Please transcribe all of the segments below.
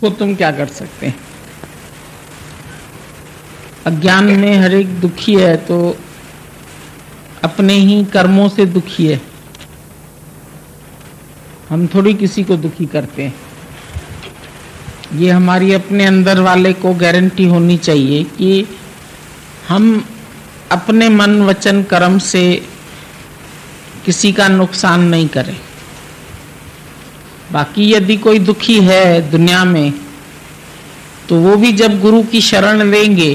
उसको तुम क्या कर सकते हैं। अज्ञान में हर एक दुखी है तो अपने ही कर्मों से दुखी है। हम थोड़ी किसी को दुखी करते हैं। ये हमारी अपने अंदर वाले को गारंटी होनी चाहिए कि हम अपने मन वचन कर्म से किसी का नुकसान नहीं करें। बाकी यदि कोई दुखी है दुनिया में तो वो भी जब गुरु की शरण लेंगे,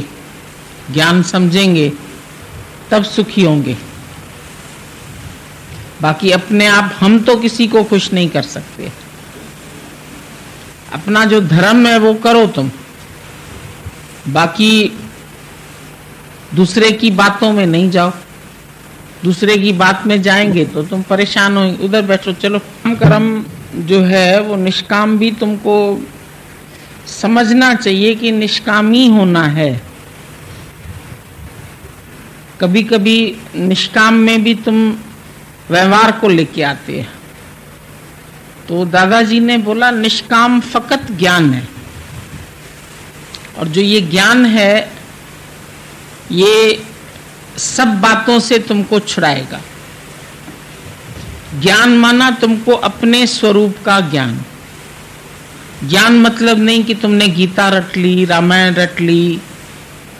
ज्ञान समझेंगे, तब सुखी होंगे। बाकी अपने आप हम तो किसी को खुश नहीं कर सकते। अपना जो धर्म है वो करो तुम, बाकी दूसरे की बातों में नहीं जाओ। दूसरे की बात में जाएंगे तो तुम परेशान होंगे। उधर बैठो, चलो। कर्म जो है वो निष्काम भी तुमको समझना चाहिए कि निष्काम ही होना है। कभी कभी निष्काम में भी तुम व्यवहार को लेके आते हैं। तो दादाजी ने बोला निष्काम फकत ज्ञान है, और जो ये ज्ञान है ये सब बातों से तुमको छुड़ाएगा। ज्ञान माना तुमको अपने स्वरूप का ज्ञान। ज्ञान मतलब नहीं कि तुमने गीता रट ली, रामायण रट ली,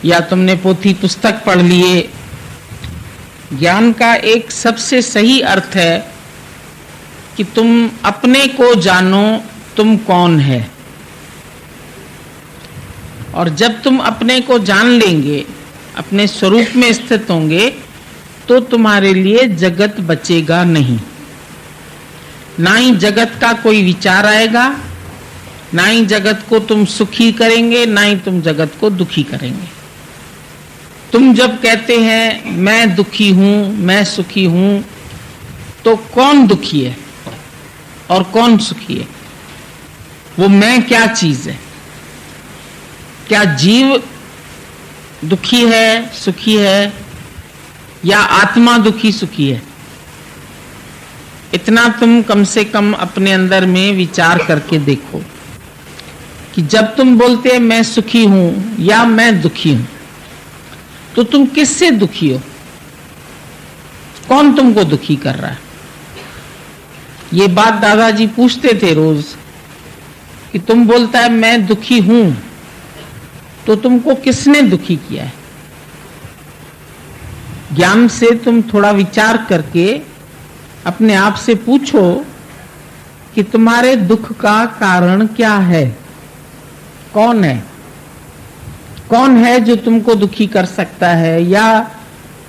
या तुमने पोथी पुस्तक पढ़ लिए। ज्ञान का एक सबसे सही अर्थ है कि तुम अपने को जानो, तुम कौन है। और जब तुम अपने को जान लेंगे, अपने स्वरूप में स्थित होंगे, तो तुम्हारे लिए जगत बचेगा नहीं। ना ही जगत का कोई विचार आएगा, ना ही जगत को तुम सुखी करेंगे, ना ही तुम जगत को दुखी करेंगे। तुम जब कहते हैं मैं दुखी हूं, मैं सुखी हूं, तो कौन दुखी है और कौन सुखी है? वो मैं क्या चीज है? क्या जीव दुखी है, सुखी है, या आत्मा दुखी सुखी है? इतना तुम कम से कम अपने अंदर में विचार करके देखो कि जब तुम बोलते हैं मैं सुखी हूं या मैं दुखी हूं, तो तुम किससे दुखी हो? कौन तुमको दुखी कर रहा है? ये बात दादाजी पूछते थे रोज कि तुम बोलता है मैं दुखी हूं, तो तुमको किसने दुखी किया है? ज्ञान से तुम थोड़ा विचार करके अपने आप से पूछो कि तुम्हारे दुख का कारण क्या है? कौन है? कौन है जो तुमको दुखी कर सकता है, या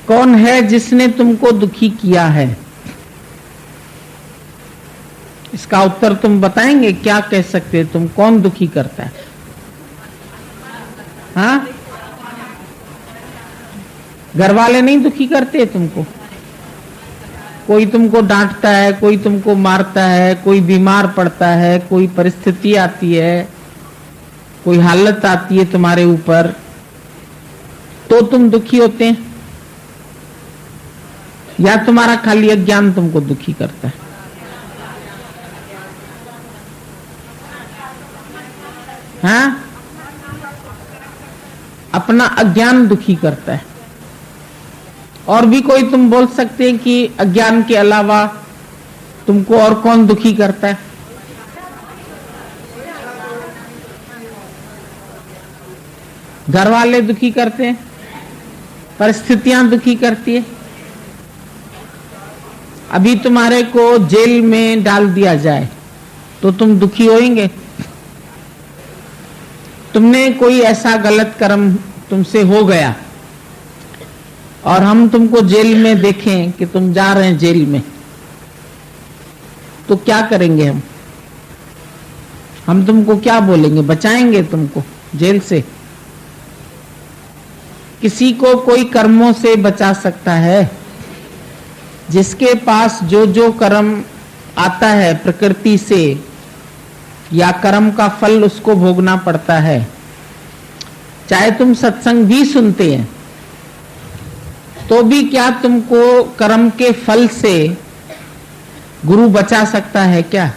कौन है जिसने तुमको दुखी किया है? इसका उत्तर तुम बताएंगे? क्या कह सकते हो तुम? कौन दुखी करता है? हाँ, घर वाले नहीं दुखी करते तुमको? कोई तुमको डांटता है, कोई तुमको मारता है, कोई बीमार पड़ता है, कोई परिस्थिति आती है, कोई हालत आती है तुम्हारे ऊपर, तो तुम दुखी होते हैं? या तुम्हारा खाली अज्ञान तुमको दुखी करता है? हाँ, अपना अज्ञान दुखी करता है। और भी कोई तुम बोल सकते हैं कि अज्ञान के अलावा तुमको और कौन दुखी करता है? घर वाले दुखी करते हैं, परिस्थितियां दुखी करती है। अभी तुम्हारे को जेल में डाल दिया जाए तो तुम दुखी होएंगे? तुमने कोई ऐसा गलत कर्म तुमसे हो गया और हम तुमको जेल में देखें कि तुम जा रहे हैं जेल में, तो क्या करेंगे हम? हम तुमको क्या बोलेंगे? बचाएंगे तुमको जेल से? किसी को कोई कर्मों से बचा सकता है? जिसके पास जो जो कर्म आता है प्रकृति से, या कर्म का फल उसको भोगना पड़ता है। चाहे तुम सत्संग भी सुनते हैं तो भी क्या तुमको कर्म के फल से गुरु बचा सकता है क्या?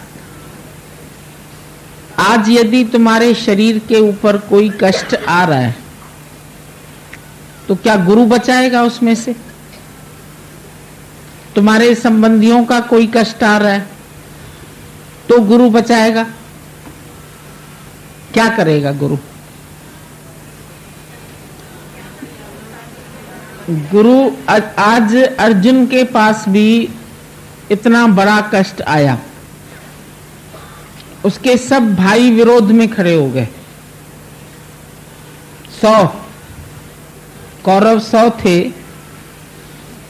आज यदि तुम्हारे शरीर के ऊपर कोई कष्ट आ रहा है तो क्या गुरु बचाएगा उसमें से? तुम्हारे संबंधियों का कोई कष्ट आ रहा है तो गुरु बचाएगा? क्या करेगा गुरु? गुरु आज अर्जुन के पास भी इतना बड़ा कष्ट आया, उसके सब भाई विरोध में खड़े हो गए। 100 कौरव 100 थे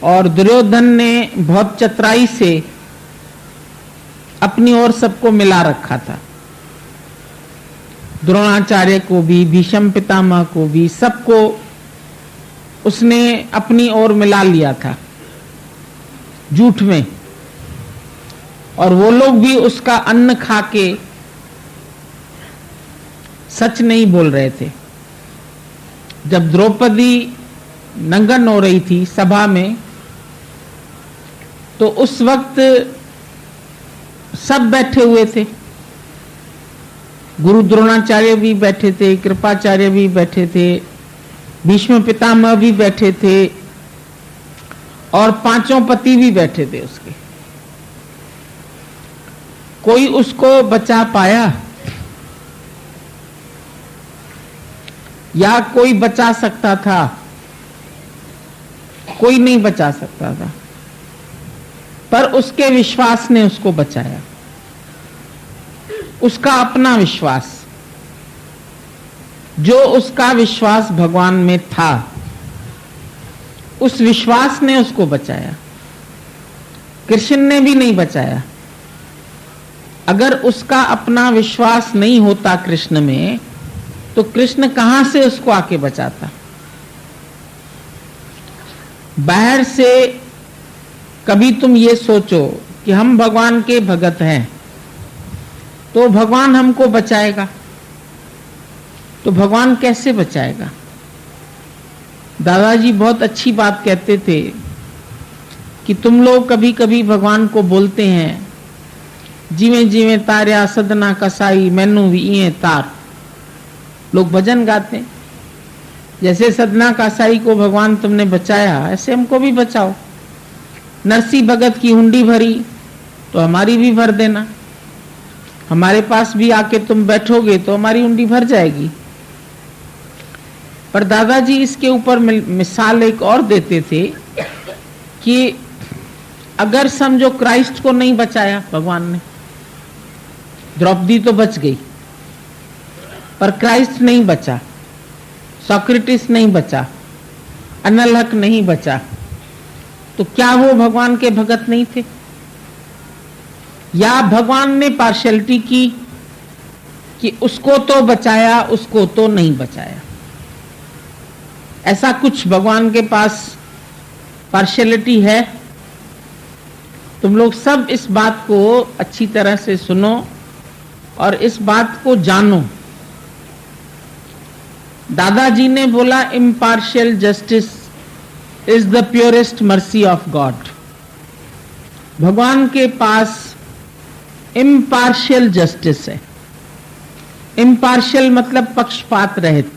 और दुर्योधन ने बहुत चतुराई से अपनी ओर सबको मिला रखा था। द्रोणाचार्य को भी, भीष्म पितामह को भी, सबको उसने अपनी ओर मिला लिया था झूठ में, और वो लोग भी उसका अन्न खा के सच नहीं बोल रहे थे। जब द्रौपदी नंगन हो रही थी सभा में, तो उस वक्त सब बैठे हुए थे। गुरु द्रोणाचार्य भी बैठे थे, कृपाचार्य भी बैठे थे, भीष्म पितामह भी बैठे थे, और 5 पति भी बैठे थे उसके। कोई उसको बचा पाया या कोई बचा सकता था? कोई नहीं बचा सकता था, पर उसके विश्वास ने उसको बचाया। उसका अपना विश्वास, जो उसका विश्वास भगवान में था, उस विश्वास ने उसको बचाया। कृष्ण ने भी नहीं बचाया। अगर उसका अपना विश्वास नहीं होता कृष्ण में, तो कृष्ण कहां से उसको आके बचाता? बाहर से कभी तुम ये सोचो कि हम भगवान के भगत हैं तो भगवान हमको बचाएगा, तो भगवान कैसे बचाएगा? दादाजी बहुत अच्छी बात कहते थे कि तुम लोग कभी कभी भगवान को बोलते हैं, जिवें जिवें तारिया सदना कसाई मैनू भी इए तार। लोग भजन गाते हैं, जैसे सदना कसाई को भगवान तुमने बचाया, ऐसे हमको भी बचाओ। नरसी भगत की हुंडी भरी तो हमारी भी भर देना। हमारे पास भी आके तुम बैठोगे तो हमारी हुंडी भर जाएगी। पर दादाजी इसके ऊपर मिसाल एक और देते थे कि अगर समझो क्राइस्ट को नहीं बचाया भगवान ने, द्रौपदी तो बच गई, पर क्राइस्ट नहीं बचा, सोक्रेटिस नहीं बचा, अनलहक नहीं बचा, तो क्या वो भगवान के भगत नहीं थे? या भगवान ने पार्शियलिटी की कि उसको तो बचाया, उसको तो नहीं बचाया? ऐसा कुछ भगवान के पास पार्शियलिटी है? तुम लोग सब इस बात को अच्छी तरह से सुनो और इस बात को जानो। दादाजी ने बोला, impartial justice is the purest mercy of God. भगवान के पास इम्पार्शियल जस्टिस है। इम्पार्शियल मतलब पक्षपात रहित।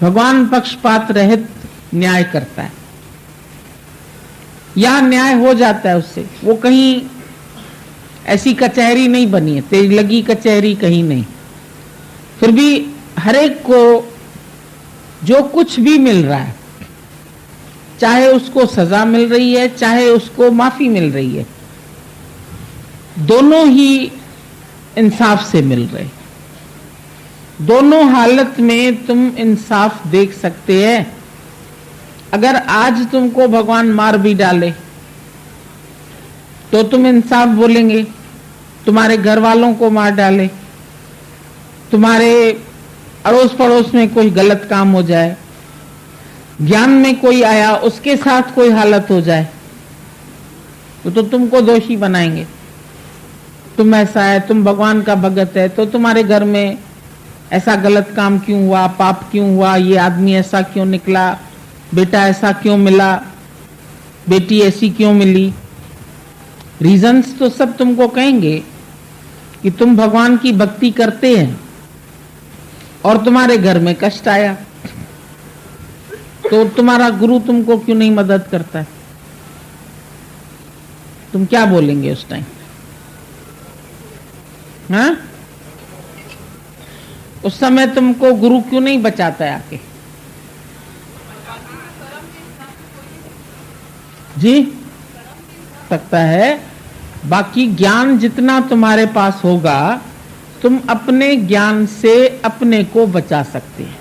भगवान पक्षपात रहित न्याय करता है, या न्याय हो जाता है उससे। वो कहीं ऐसी कचहरी नहीं बनी है, तेज लगी कचहरी कहीं नहीं। फिर भी हरेक को जो कुछ भी मिल रहा है, चाहे उसको सजा मिल रही है, चाहे उसको माफी मिल रही है, दोनों ही इंसाफ से मिल रहे। दोनों हालत में तुम इंसाफ देख सकते हैं। अगर आज तुमको भगवान मार भी डाले तो तुम इंसाफ बोलेंगे। तुम्हारे घर वालों को मार डाले, तुम्हारे अड़ोस पड़ोस में कोई गलत काम हो जाए, ज्ञान में कोई आया उसके साथ कोई हालत हो जाए, तो तुमको दोषी बनाएंगे। तुम ऐसा है, तुम भगवान का भगत है, तो तुम्हारे घर में ऐसा गलत काम क्यों हुआ, पाप क्यों हुआ, ये आदमी ऐसा क्यों निकला, बेटा ऐसा क्यों मिला, बेटी ऐसी क्यों मिली। रीजंस तो सब तुमको कहेंगे, कि तुम भगवान की भक्ति करते हैं और तुम्हारे घर में कष्ट आया, तो तुम्हारा गुरु तुमको क्यों नहीं मदद करता है? तुम क्या बोलेंगे उस टाइम? हाँ, उस समय तुमको गुरु क्यों नहीं बचाता है आके? जी सकता है। बाकी ज्ञान जितना तुम्हारे पास होगा, तुम अपने ज्ञान से अपने को बचा सकते हैं।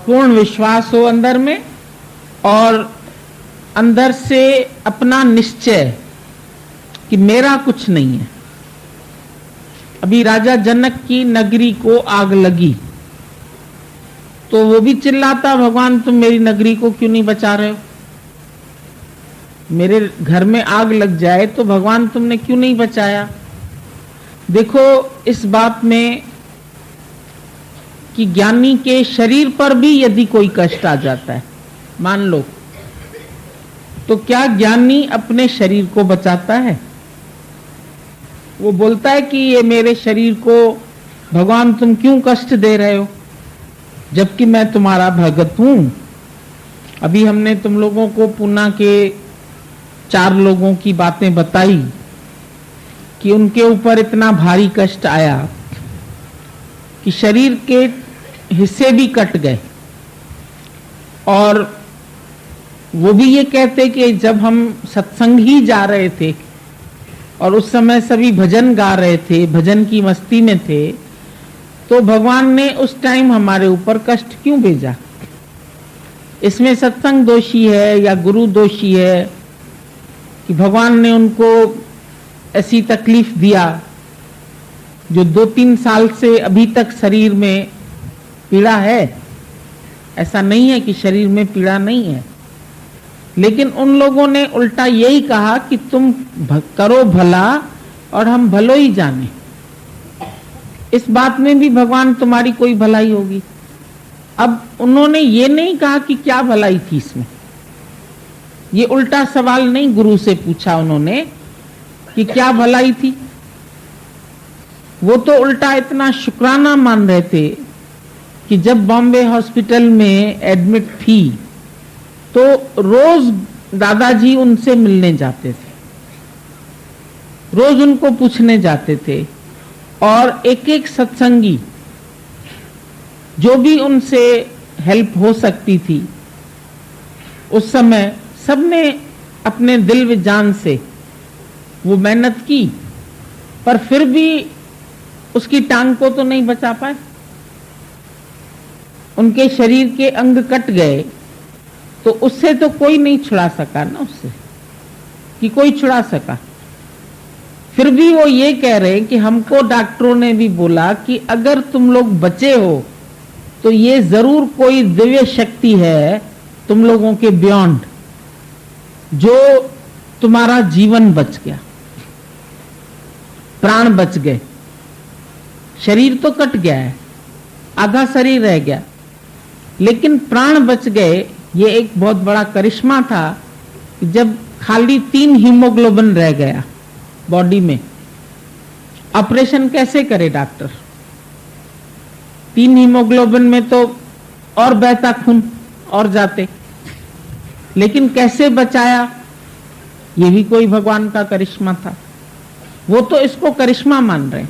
पूर्ण विश्वास हो अंदर में, और अंदर से अपना निश्चय कि मेरा कुछ नहीं है। अभी राजा जनक की नगरी को आग लगी तो वो भी चिल्लाता, भगवान तुम मेरी नगरी को क्यों नहीं बचा रहे हो? मेरे घर में आग लग जाए तो भगवान तुमने क्यों नहीं बचाया? देखो इस बात में कि ज्ञानी के शरीर पर भी यदि कोई कष्ट आ जाता है, मान लो, तो क्या ज्ञानी अपने शरीर को बचाता है? वो बोलता है कि ये मेरे शरीर को भगवान तुम क्यों कष्ट दे रहे हो, जबकि मैं तुम्हारा भगत हूं। अभी हमने तुम लोगों को पूना के 4 लोगों की बातें बताई कि उनके ऊपर इतना भारी कष्ट आया कि शरीर के हिस्से भी कट गए, और वो भी ये कहते कि जब हम सत्संग ही जा रहे थे और उस समय सभी भजन गा रहे थे, भजन की मस्ती में थे, तो भगवान ने उस टाइम हमारे ऊपर कष्ट क्यों भेजा? इसमें सत्संग दोषी है या गुरु दोषी है कि भगवान ने उनको ऐसी तकलीफ दिया जो 2-3 साल से अभी तक शरीर में पीड़ा है? ऐसा नहीं है कि शरीर में पीड़ा नहीं है, लेकिन उन लोगों ने उल्टा यही कहा कि तुम करो भला और हम भलो ही जाने। इस बात में भी भगवान तुम्हारी कोई भलाई होगी? अब उन्होंने ये नहीं कहा कि क्या भलाई थी इसमें, ये उल्टा सवाल नहीं गुरु से पूछा उन्होंने कि क्या भलाई थी। वो तो उल्टा इतना शुक्राना मान रहे थे कि जब बॉम्बे हॉस्पिटल में एडमिट थी तो रोज दादाजी उनसे मिलने जाते थे, रोज उनको पूछने जाते थे, और एक एक सत्संगी जो भी उनसे हेल्प हो सकती थी उस समय सबने अपने दिल व जान से वो मेहनत की, पर फिर भी उसकी टांग को तो नहीं बचा पाए। उनके शरीर के अंग कट गए तो उससे तो कोई नहीं छुड़ा सका ना, उससे कि कोई छुड़ा सका। फिर भी वो ये कह रहे हैं कि हमको डॉक्टरों ने भी बोला कि अगर तुम लोग बचे हो तो ये जरूर कोई दिव्य शक्ति है तुम लोगों के बियॉन्ड, जो तुम्हारा जीवन बच गया, प्राण बच गए। शरीर तो कट गया है, आधा शरीर रह गया, लेकिन प्राण बच गए। ये एक बहुत बड़ा करिश्मा था कि जब खाली 3 हीमोग्लोबिन रह गया बॉडी में, ऑपरेशन कैसे करे डॉक्टर? 3 हीमोग्लोबिन में तो और बहता खून और जाते, लेकिन कैसे बचाया? ये भी कोई भगवान का करिश्मा था। वो तो इसको करिश्मा मान रहे,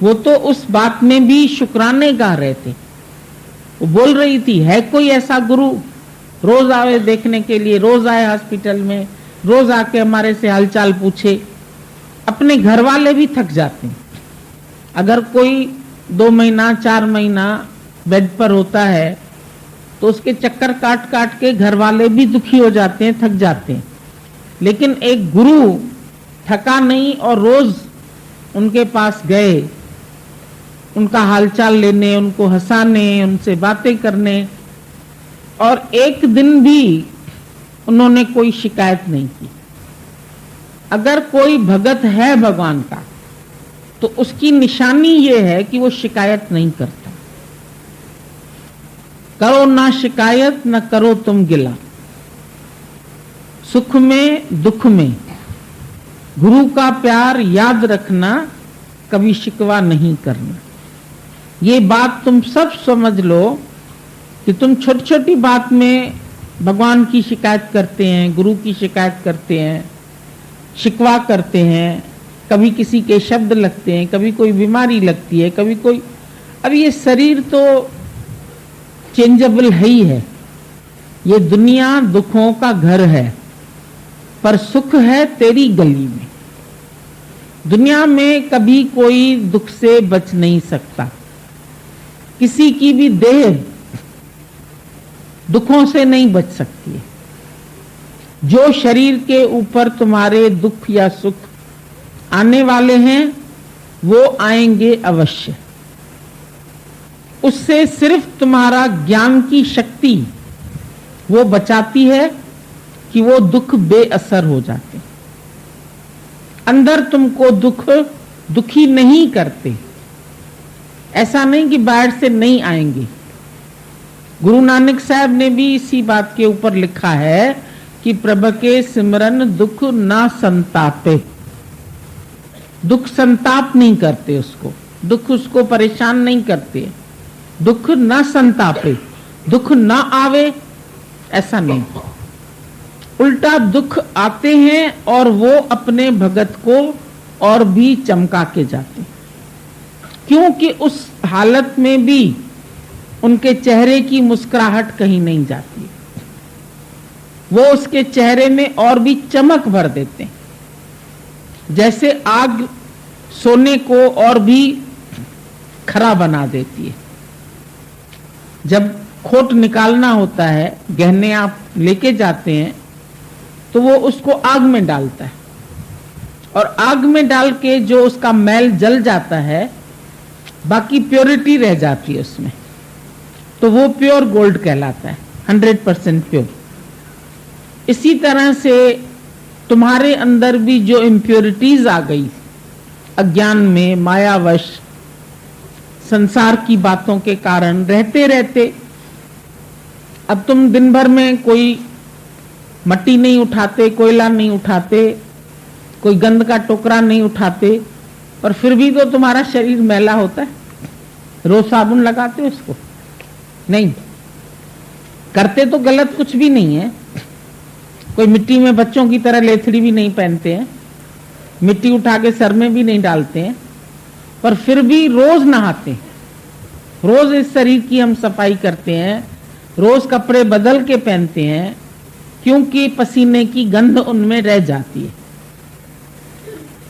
वो तो उस बात में भी शुक्राने गा रहे थे। वो बोल रही थी, है कोई ऐसा गुरु रोज आवे देखने के लिए, रोज आए हॉस्पिटल में, रोज आके हमारे से हालचाल पूछे। अपने घर वाले भी थक जाते हैं। अगर कोई 2 महीना 4 महीना बेड पर होता है तो उसके चक्कर काट काट के घर वाले भी दुखी हो जाते हैं, थक जाते हैं। लेकिन एक गुरु थका नहीं और रोज उनके पास गए, उनका हालचाल लेने, उनको हंसाने, उनसे बातें करने, और एक दिन भी उन्होंने कोई शिकायत नहीं की। अगर कोई भगत है भगवान का तो उसकी निशानी ये है कि वो शिकायत नहीं करता। करो ना शिकायत, न करो तुम गिला, सुख में दुख में गुरु का प्यार याद रखना, कभी शिकवा नहीं करना। ये बात तुम सब समझ लो कि तुम छोटी छोटी बात में भगवान की शिकायत करते हैं, गुरु की शिकायत करते हैं, शिकवा करते हैं, कभी किसी के शब्द लगते हैं, कभी कोई बीमारी लगती है, कभी कोई, अब ये शरीर तो चेंजेबल है ही है। ये दुनिया दुखों का घर है, पर सुख है तेरी गली में। दुनिया में कभी कोई दुख से बच नहीं सकता। किसी की भी देह दुखों से नहीं बच सकती है। जो शरीर के ऊपर तुम्हारे दुख या सुख आने वाले हैं वो आएंगे अवश्य। उससे सिर्फ तुम्हारा ज्ञान की शक्ति वो बचाती है कि वो दुख बेअसर हो जाते। अंदर तुमको दुखी नहीं करते। ऐसा नहीं कि बाहर से नहीं आएंगे। गुरु नानक साहब ने भी इसी बात के ऊपर लिखा है कि प्रभु के सिमरन दुख ना संतापे। दुख संताप नहीं करते उसको, दुख उसको परेशान नहीं करते। दुख ना संतापे, दुख ना आवे, ऐसा नहीं। उल्टा दुख आते हैं और वो अपने भगत को और भी चमका के जाते, क्योंकि उस हालत में भी उनके चेहरे की मुस्कुराहट कहीं नहीं जाती। वो उसके चेहरे में और भी चमक भर देते हैं। जैसे आग सोने को और भी खरा बना देती है। जब खोट निकालना होता है, गहने आप लेके जाते हैं, तो वो उसको आग में डालता है और आग में डाल के जो उसका मैल जल जाता है, बाकी प्योरिटी रह जाती है उसमें, तो वो प्योर गोल्ड कहलाता है, 100% प्योर। इसी तरह से तुम्हारे अंदर भी जो इम्प्योरिटीज आ गई अज्ञान में, मायावश, संसार की बातों के कारण रहते रहते, अब तुम दिन भर में कोई मट्टी नहीं उठाते, कोयला नहीं उठाते, कोई गंद का टोकरा नहीं उठाते, पर फिर भी तो तुम्हारा शरीर मैला होता है। रोज साबुन लगाते हो उसको? नहीं करते तो गलत कुछ भी नहीं है। कोई मिट्टी में बच्चों की तरह लेथड़ी भी नहीं पहनते हैं, मिट्टी उठा के सर में भी नहीं डालते हैं, पर फिर भी रोज नहाते हैं। रोज इस शरीर की हम सफाई करते हैं, रोज कपड़े बदल के पहनते हैं, क्योंकि पसीने की गंध उनमें रह जाती है।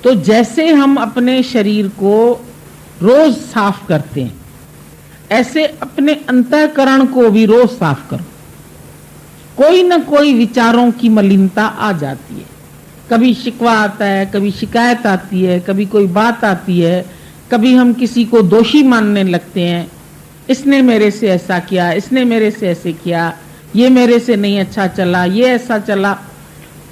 तो जैसे हम अपने शरीर को रोज साफ करते हैं, ऐसे अपने अंतःकरण को भी रोज साफ करो। कोई ना कोई विचारों की मलिनता आ जाती है। कभी शिकवा आता है, कभी शिकायत आती है, कभी कोई बात आती है, कभी हम किसी को दोषी मानने लगते हैं। इसने मेरे से ऐसा किया, इसने मेरे से ऐसे किया, ये मेरे से नहीं अच्छा चला, ये ऐसा चला।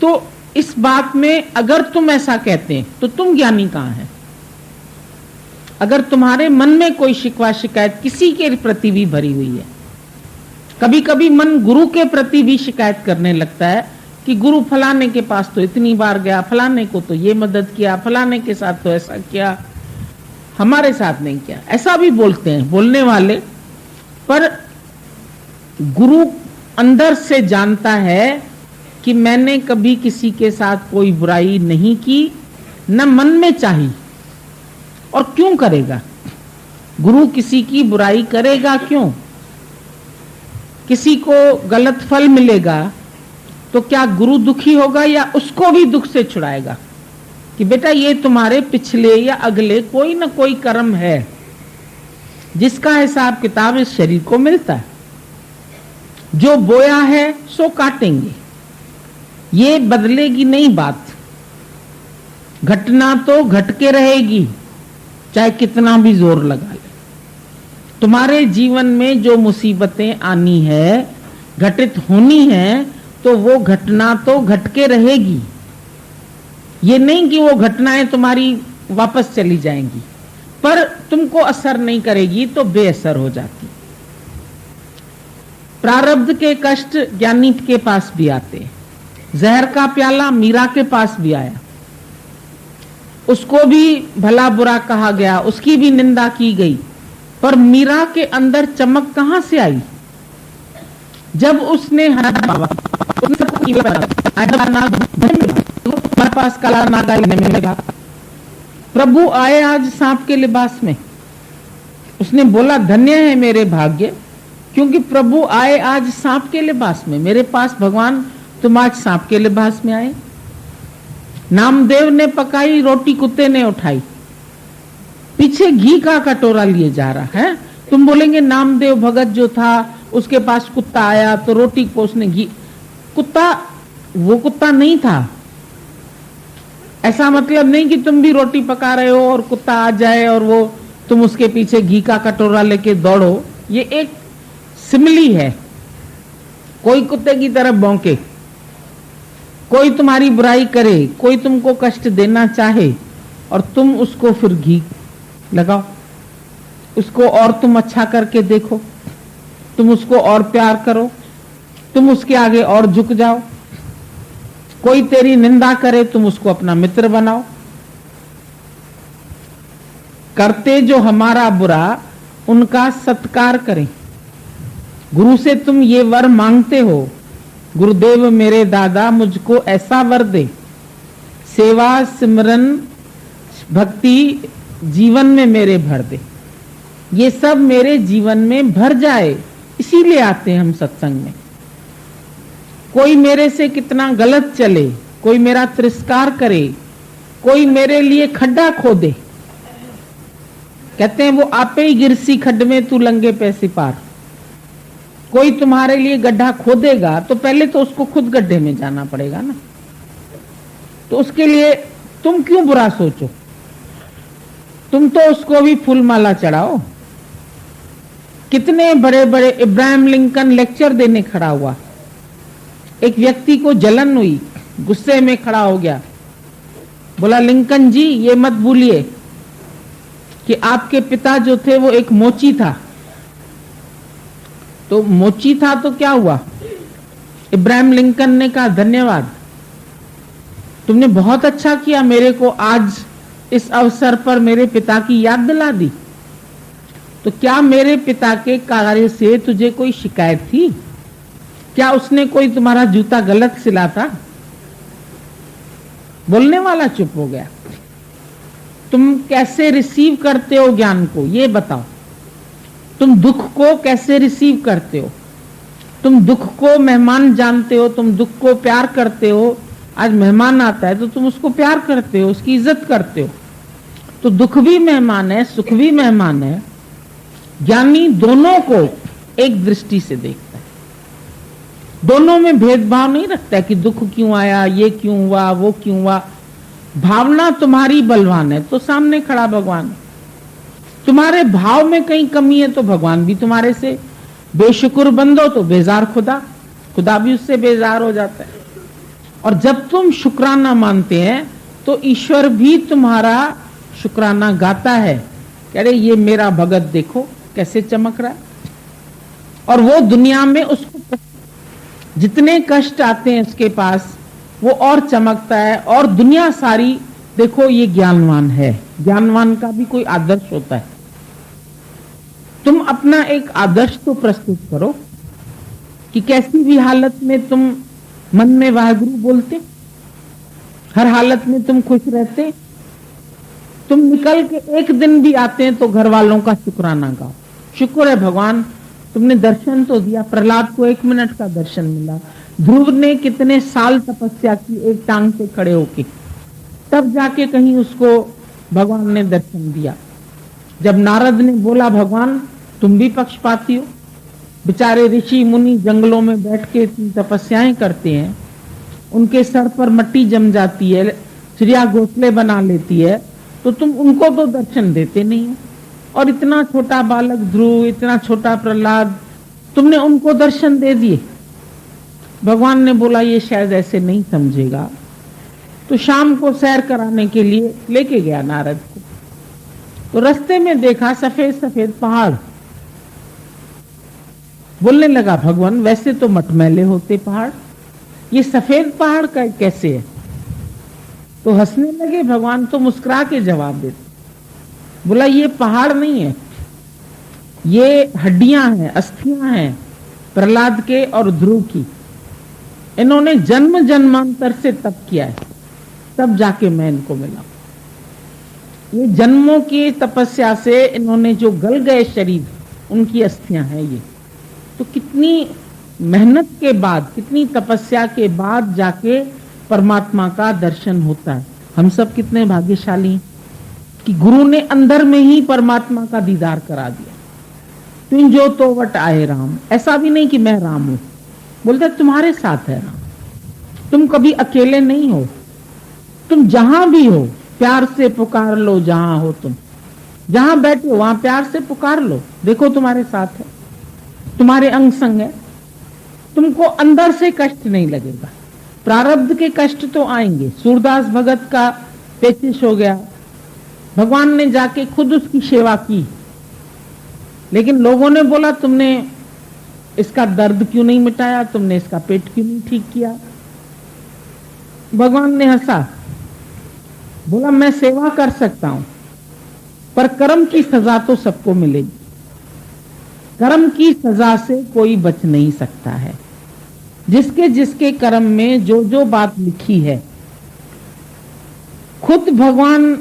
तो इस बात में अगर तुम ऐसा कहते हैं तो तुम ज्ञानी कहाँ हैं? अगर तुम्हारे मन में कोई शिकवा शिकायत किसी के प्रति भी भरी हुई है, कभी कभी मन गुरु के प्रति भी शिकायत करने लगता है कि गुरु फलाने के पास तो इतनी बार गया, फलाने को तो ये मदद किया, फलाने के साथ तो ऐसा किया, हमारे साथ नहीं किया। ऐसा भी बोलते हैं बोलने वाले, पर गुरु अंदर से जानता है कि मैंने कभी किसी के साथ कोई बुराई नहीं की, न मन में चाही, और क्यों करेगा? गुरु किसी की बुराई करेगा क्यों? किसी को गलत फल मिलेगा तो क्या गुरु दुखी होगा या उसको भी दुख से छुड़ाएगा कि बेटा ये तुम्हारे पिछले या अगले कोई ना कोई कर्म है जिसका हिसाब किताब इस शरीर को मिलता है। जो बोया है सो काटेंगे, ये बदलेगी नहीं बात। घटना तो घट के रहेगी, चाहे कितना भी जोर लगा ले। तुम्हारे जीवन में जो मुसीबतें आनी है, घटित होनी है, तो वो घटना तो घट के रहेगी। ये नहीं कि वो घटनाएं तुम्हारी वापस चली जाएंगी, पर तुमको असर नहीं करेगी तो बेअसर हो जाती। प्रारब्ध के कष्ट ज्ञानी के पास भी आते हैं, जहर का प्याला मीरा के पास भी आया, उसको भी भला बुरा कहा गया, उसकी भी निंदा की गई, पर मीरा के अंदर चमक कहां से आई? जब उसने पास काला नागा लेने लगा। प्रभु आए आज सांप के लिबास में। उसने बोला धन्य है मेरे भाग्य, क्योंकि प्रभु आए आज सांप के लिबास में। मेरे पास भगवान, तुम आज सांप के लिबास में आए। नामदेव ने पकाई रोटी, कुत्ते ने उठाई, पीछे घी का कटोरा लिए जा रहा है। तुम बोलेंगे नामदेव भगत जो था उसके पास कुत्ता आया तो रोटी को उसने घी, कुत्ता वो कुत्ता नहीं था। ऐसा मतलब नहीं कि तुम भी रोटी पका रहे हो और कुत्ता आ जाए और वो तुम उसके पीछे घी का कटोरा लेके दौड़ो। ये एक सिमिली है। कोई कुत्ते की तरफ भौंके, कोई तुम्हारी बुराई करे, कोई तुमको कष्ट देना चाहे और तुम उसको फिर घी लगाओ, उसको और तुम अच्छा करके देखो, तुम उसको और प्यार करो, तुम उसके आगे और झुक जाओ। कोई तेरी निंदा करे, तुम उसको अपना मित्र बनाओ। करते जो हमारा बुरा उनका सत्कार करें। गुरु से तुम ये वर मांगते हो, गुरुदेव मेरे दादा मुझको ऐसा वर दे, सेवा सिमरन भक्ति जीवन में मेरे भर दे। ये सब मेरे जीवन में भर जाए, इसीलिए आते हैं हम सत्संग में। कोई मेरे से कितना गलत चले, कोई मेरा तिरस्कार करे, कोई मेरे लिए खड्डा खोदे, कहते हैं वो आपे ही गिरसी खड्ड में तू लंगे पैसे पार। कोई तुम्हारे लिए गड्ढा खोदेगा तो पहले तो उसको खुद गड्ढे में जाना पड़ेगा ना। तो उसके लिए तुम क्यों बुरा सोचो? तुम तो उसको भी फूल माला चढ़ाओ। कितने बड़े बड़े इब्राहिम लिंकन लेक्चर देने खड़ा हुआ, एक व्यक्ति को जलन हुई, गुस्से में खड़ा हो गया, बोला लिंकन जी ये मत भूलिए कि आपके पिता जो थे वो एक मोची था। तो मोची था तो क्या हुआ? इब्राहिम लिंकन ने कहा धन्यवाद, तुमने बहुत अच्छा किया, मेरे को आज इस अवसर पर मेरे पिता की याद दिला दी। तो क्या मेरे पिता के कार्य से तुझे कोई शिकायत थी? क्या उसने कोई तुम्हारा जूता गलत सिला था? बोलने वाला चुप हो गया। तुम कैसे रिसीव करते हो ज्ञान को, ये बताओ। तुम दुख को कैसे रिसीव करते हो? तुम दुख को मेहमान जानते हो, तुम दुख को प्यार करते हो। आज मेहमान आता है तो तुम उसको प्यार करते हो, उसकी इज्जत करते हो। तो दुख भी मेहमान है, सुख भी मेहमान है। ज्ञानी दोनों को एक दृष्टि से देखता है, दोनों में भेदभाव नहीं रखता है कि दुख क्यों आया, ये क्यों हुआ, वो क्यों हुआ। भावना तुम्हारी बलवान है तो सामने खड़ा भगवान। तुम्हारे भाव में कहीं कमी है तो भगवान भी तुम्हारे से बेशुक्र बंदो तो बेजार खुदा, खुदा भी उससे बेजार हो जाता है। और जब तुम शुक्राना मानते हैं तो ईश्वर भी तुम्हारा शुक्राना गाता है, कह रहे ये मेरा भगत देखो कैसे चमक रहा है। और वो दुनिया में उसको जितने कष्ट आते हैं उसके पास वो और चमकता है। और दुनिया सारी देखो ये ज्ञानवान है, ज्ञानवान का भी कोई आदर्श होता है। तुम अपना एक आदर्श तो प्रस्तुत करो कि कैसी भी हालत में तुम मन में वाहेगुरु बोलते, हर हालत में तुम खुश रहते, तुम निकल के एक दिन भी आते हैं तो घर वालों का शुक्राना गाओ। शुक्र है भगवान तुमने दर्शन तो दिया। प्रहलाद को 1 मिनट का दर्शन मिला। ध्रुव ने कितने साल तपस्या की एक टांग से खड़े होके, तब जाके कहीं उसको भगवान ने दर्शन दिया। जब नारद ने बोला भगवान तुम भी पक्षपाती हो, बेचारे ऋषि मुनि जंगलों में बैठ के इतनी तपस्याएं करते हैं, उनके सर पर मट्टी जम जाती है, चिड़िया घोंसले बना लेती है, तो तुम उनको तो दर्शन देते नहीं हो। और इतना छोटा बालक ध्रुव, इतना छोटा प्रहलाद, तुमने उनको दर्शन दे दिए। भगवान ने बोला ये शायद ऐसे नहीं समझेगा, तो शाम को सैर कराने के लिए लेके गया नारद को। तो रास्ते में देखा सफेद सफेद पहाड़। बोलने लगा भगवान वैसे तो मटमैले होते पहाड़, ये सफेद पहाड़ का कैसे है? तो हंसने लगे भगवान, तो मुस्कुरा के जवाब देते, बोला ये पहाड़ नहीं है, ये हड्डियां हैं, अस्थियां हैं प्रहलाद के और ध्रुव की। इन्होंने जन्म जन्मांतर से तप किया है, तब जाके मैं इनको मिला। ये जन्मों की तपस्या से इन्होंने जो गल गए शरीर, उनकी अस्थियां हैं ये। तो कितनी मेहनत के बाद, कितनी तपस्या के बाद जाके परमात्मा का दर्शन होता है। हम सब कितने भाग्यशाली हैं कि गुरु ने अंदर में ही परमात्मा का दीदार करा दिया। तुम जो तो वट आए राम, ऐसा भी नहीं कि मैं राम हूं, बोलते तुम्हारे साथ है राम, तुम कभी अकेले नहीं हो, तुम जहां भी हो प्यार से पुकार लो, जहां हो तुम, जहां बैठे हो वहां प्यार से पुकार लो, देखो तुम्हारे साथ है, तुम्हारे अंग संग है, तुमको अंदर से कष्ट नहीं लगेगा। प्रारब्ध के कष्ट तो आएंगे। सूरदास भगत का पेचिश हो गया, भगवान ने जाके खुद उसकी सेवा की, लेकिन लोगों ने बोला तुमने इसका दर्द क्यों नहीं मिटाया, तुमने इसका पेट क्यों नहीं ठीक किया। भगवान ने हंसा, बोला मैं सेवा कर सकता हूं, पर कर्म की सजा तो सबको मिलेगी, कर्म की सजा से कोई बच नहीं सकता है। जिसके जिसके कर्म में जो जो बात लिखी है, खुद भगवान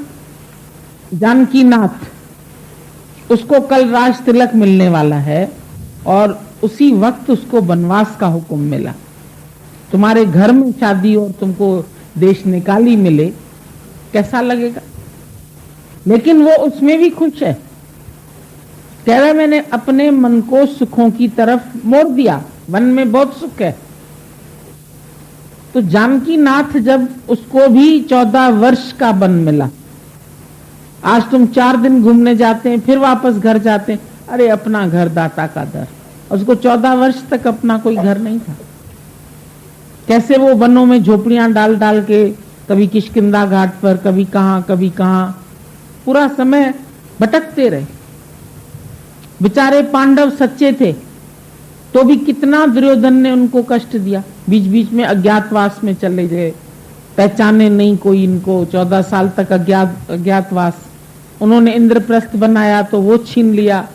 जानकीनाथ, उसको कल राज तिलक मिलने वाला है और उसी वक्त उसको वनवास का हुक्म मिला। तुम्हारे घर में शादी और तुमको देश निकाली मिले, कैसा लगेगा? लेकिन वो उसमें भी खुश है, कह रहा मैंने अपने मन को सुखों की तरफ मोड़ दिया, वन में बहुत सुख है। तो जानकीनाथ जब उसको भी 14 वर्ष का वन मिला, आज तुम 4 दिन घूमने जाते हैं फिर वापस घर जाते हैं, अरे अपना घर दाता का दर, उसको 14 वर्ष तक अपना कोई घर नहीं था। कैसे वो वनों में झोपड़ियां डाल डाल के, कभी किष्किंधा घाट पर, कभी कहां, पूरा समय भटकते रहे। बेचारे पांडव सच्चे थे तो भी कितना दुर्योधन ने उनको कष्ट दिया, बीच बीच में अज्ञातवास में चले गए, पहचाने नहीं कोई इनको, 14 साल तक अज्ञातवास। उन्होंने इंद्रप्रस्थ बनाया तो वो छीन लिया,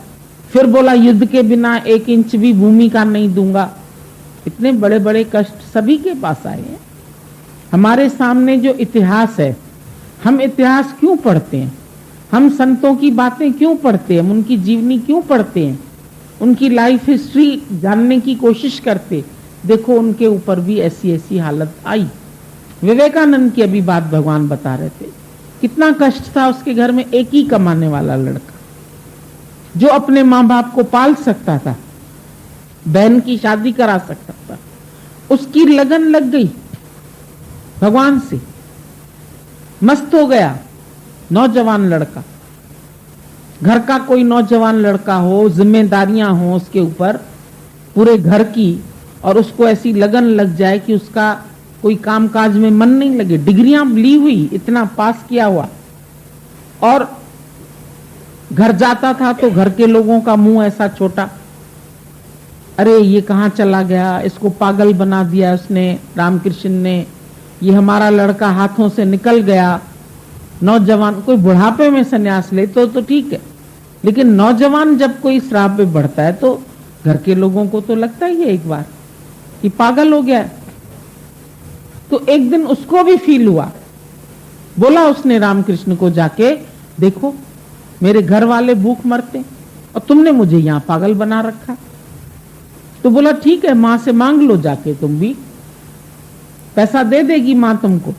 फिर बोला युद्ध के बिना 1 इंच भी भूमि का नहीं दूंगा। इतने बड़े बड़े कष्ट सभी के पास आए हैं। हमारे सामने जो इतिहास है, हम इतिहास क्यों पढ़ते हैं? हम संतों की बातें क्यों पढ़ते हैं? उनकी जीवनी क्यों पढ़ते हैं? उनकी लाइफ हिस्ट्री जानने की कोशिश करते। देखो उनके ऊपर भी ऐसी ऐसी हालत आई। विवेकानंद की अभी बात भगवान बता रहे थे, कितना कष्ट था उसके घर में। एक ही कमाने वाला लड़का जो अपने माँ बाप को पाल सकता था, बहन की शादी करा सकता था, उसकी लगन लग गई भगवान से, मस्त हो गया। नौजवान लड़का, घर का कोई नौजवान लड़का हो, जिम्मेदारियां हो उसके ऊपर पूरे घर की, और उसको ऐसी लगन लग जाए कि उसका कोई कामकाज में मन नहीं लगे। डिग्रियां ली हुई, इतना पास किया हुआ, और घर जाता था तो घर के लोगों का मुंह ऐसा छोटा, अरे ये कहां चला गया, इसको पागल बना दिया उसने, रामकृष्ण ने, ये हमारा लड़का हाथों से निकल गया। नौजवान कोई बुढ़ापे में संन्यास ले तो ठीक है, लेकिन नौजवान जब कोई इस राह पे बढ़ता है तो घर के लोगों को तो लगता ही है एक बार कि पागल हो गया। तो एक दिन उसको भी फील हुआ, बोला उसने रामकृष्ण को जाके, देखो मेरे घर वाले भूख मरते और तुमने मुझे यहां पागल बना रखा। तो बोला ठीक है, मां से मांग लो जाके, तुम भी पैसा दे देगी मां तुमको,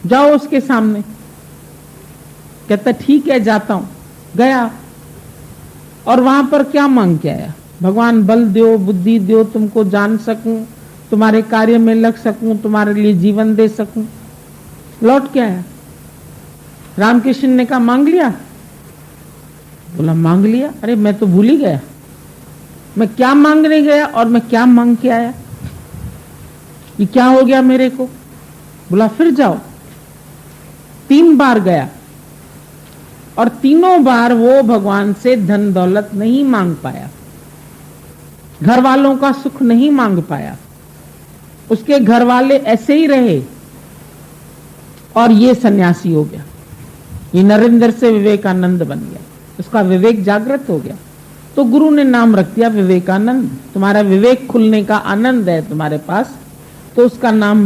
जाओ उसके सामने। कहता ठीक है जाता हूं। गया और वहां पर क्या मांग के आया, भगवान बल दो, बुद्धि दो, तुमको जान सकूं, तुम्हारे कार्य में लग सकूं, तुम्हारे लिए जीवन दे सकूं। लौट के आया। रामकृष्ण ने कहा मांग लिया? बोला मांग लिया। अरे मैं तो भूल ही गया, मैं क्या मांगने गया और मैं क्या मांग के आया, ये क्या हो गया मेरे को। बोला फिर जाओ। 3 बार गया और तीनों बार वो भगवान से धन दौलत नहीं मांग पाया, घर वालों का सुख नहीं मांग पाया, उसके घर वाले ऐसे ही रहे और ये सन्यासी हो गया। ये नरेंद्र से विवेकानंद बन गया, उसका विवेक जागृत हो गया, तो गुरु ने नाम रख दिया विवेकानंद। तुम्हारा विवेक खुलने का आनंद है तुम्हारे पास, तो उसका नाम